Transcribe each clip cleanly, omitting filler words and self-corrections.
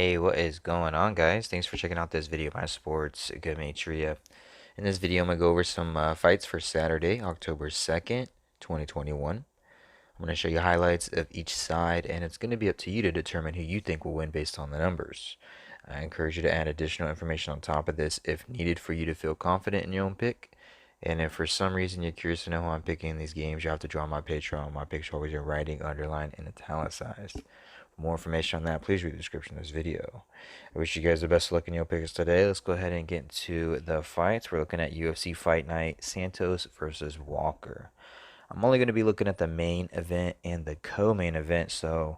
Hey, what is going on, guys? Thanks for checking out this video of my sports Gematria. In this video, I'm going to go over some fights for Saturday, October 2nd, 2021. I'm going to show you highlights of each side, and it's going to be up to you to determine who you think will win based on the numbers. I encourage you to add additional information on top of this if needed for you to feel confident in your own pick. And if for some reason you're curious to know who I'm picking in these games, you have to join my Patreon. My picks are always in writing, underlined, and italicized. For more information on that, please read the description of this video. I wish you guys the best of luck in your picks today. Let's go ahead and get into the fights. We're looking at UFC Fight Night, Santos versus Walker. I'm only going to be looking at the main event and the co-main event, so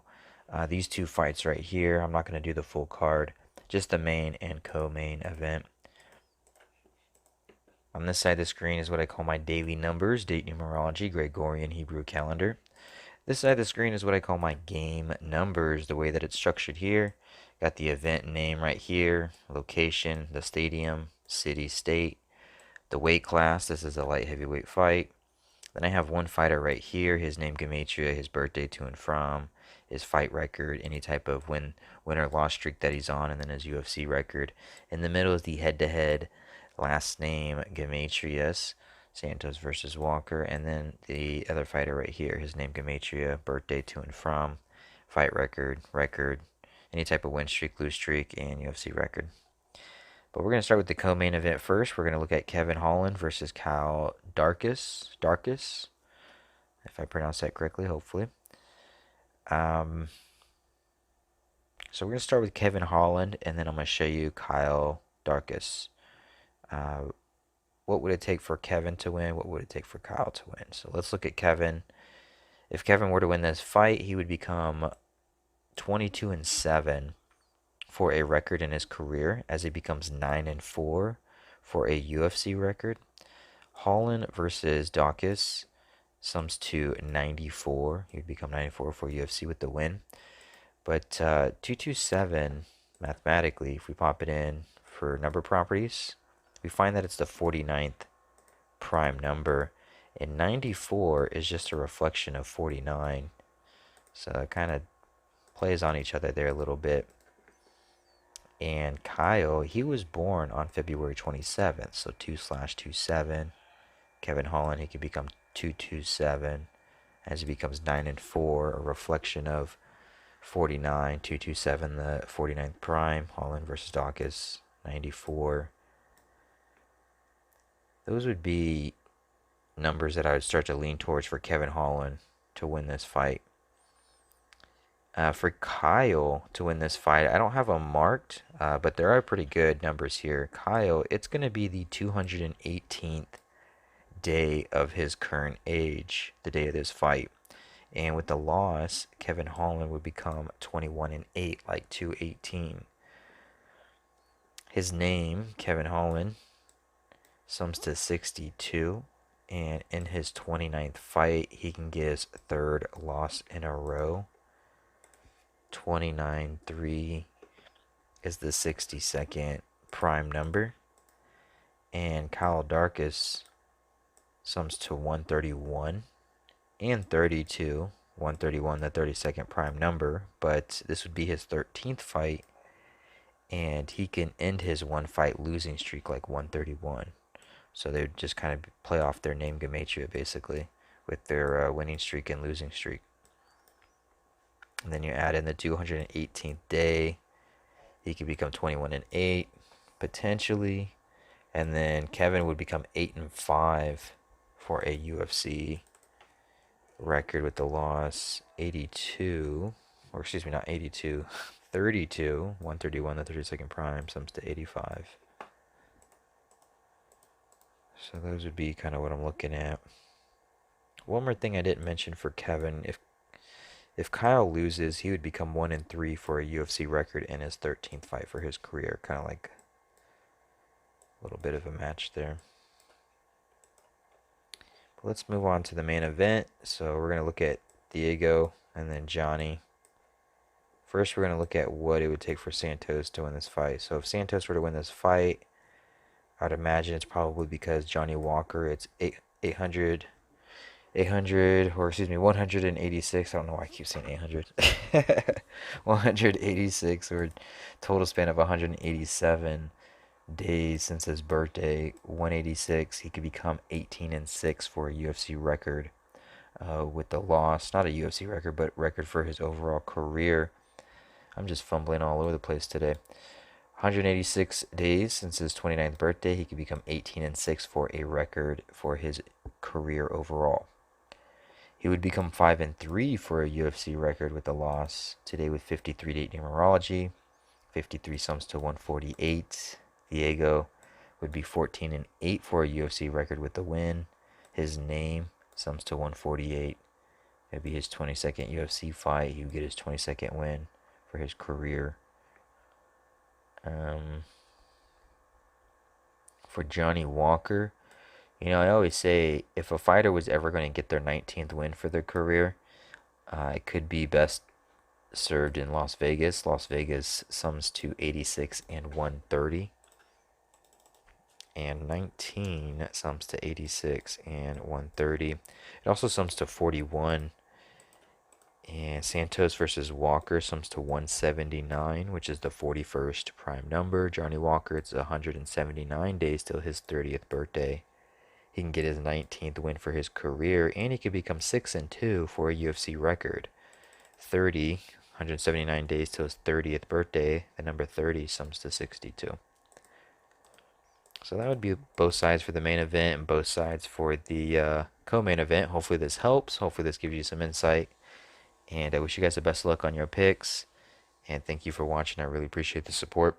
these two fights right here, I'm not going to do the full card, just the main and co-main event. On this side of the screen is what I call my daily numbers, date numerology, Gregorian Hebrew calendar. This side of the screen is what I call my game numbers, the way that it's structured here. Got the event name right here, location, the stadium, city, state, the weight class. This is a light heavyweight fight. Then I have one fighter right here, his name Gematria, his birthday to and from, his fight record, any type of win or loss streak that he's on, and then his UFC record. In the middle is the head-to-head last name Gematrius, Santos versus Walker, and then the other fighter right here, his name Gematria, birthday to and from, fight record, any type of win streak, lose streak, and UFC record. But we're going to start with the co-main event first. We're going to look at Kevin Holland versus Kyle Darkus, if I pronounce that correctly, hopefully. So we're going to start with Kevin Holland, and then I'm going to show you Kyle Darkus. What would it take for Kevin to win? What would it take for Kyle to win? So let's look at Kevin. If Kevin were to win this fight, he would become 22-7 for a record in his career, as he becomes 9-4 for a UFC record. Holland versus Dawkins sums to 94. He would become 94 for UFC with the win. But 227, mathematically, if we pop it in for number properties, we find that it's the 49th prime number. And 94 is just a reflection of 49. So it kind of plays on each other there a little bit. And Kyle, he was born on February 27th, so 2/27. Kevin Holland, he could become 227 as he becomes 9-4, a reflection of 49, 227, the 49th prime. Holland versus Dawkins, 94. Those would be numbers that I would start to lean towards for Kevin Holland to win this fight. For Kyle to win this fight, I don't have them marked, but there are pretty good numbers here. Kyle, it's going to be the 218th day of his current age, the day of this fight. And with the loss, Kevin Holland would become 21-8, like 218. His name, Kevin Holland, sums to 62. And in his 29th fight, he can get his third loss in a row. 29-3 is the 62nd prime number. And Kyle Darkus sums to 131 and 32. 131, the 32nd prime number. But this would be his 13th fight. And he can end his one fight losing streak like 131. So they would just kind of play off their name Gematria, basically, with their winning streak and losing streak. And then you add in the 218th day. He could become 21-8, potentially. And then Kevin would become 8-5 for a UFC record with the loss. 82, or excuse me, not 82, 32, 131, the 32nd prime, sums to 85. So those would be kind of what I'm looking at. One more thing I didn't mention for Kevin, if Kyle loses, he would become 1-3 for a UFC record in his 13th fight for his career. Kind of like a little bit of a match there. But let's move on to the main event. So we're going to look at Diego and then Johnny. First, we're going to look at what it would take for Santos to win this fight. So if Santos were to win this fight, I'd imagine it's probably because Johnny Walker, it's 800 800, or excuse me, 186. I don't know why I keep saying 800. 186, or total span of 187 days since his birthday. 186. He could become 18-6 for a UFC record with the loss. Not a UFC record, but record for his overall career. I'm just fumbling all over the place today. 186 days since his 29th birthday. He could become 18-6 for a record for his career overall. He would become 5-3 for a UFC record with a loss today with 53 date numerology. 53 sums to 148. Diego would be 14-8 for a UFC record with the win. His name sums to 148. It'd be his 22nd UFC fight. He would get his 22nd win for his career. For Johnny Walker, I always say if a fighter was ever going to get their 19th win for their career, it could be best served in Las Vegas. Las Vegas sums to 86 and 130. And 19 sums to 86 and 130. It also sums to 41. And Santos versus Walker sums to 179, which is the 41st prime number. Johnny Walker, it's 179 days till his 30th birthday. He can get his 19th win for his career, and he could become 6-2 for a UFC record. 179 days till his 30th birthday. The number 30 sums to 62. So that would be both sides for the main event and both sides for the co-main event. Hopefully this helps. Hopefully this gives you some insight. And I wish you guys the best of luck on your picks. And thank you for watching. I really appreciate the support.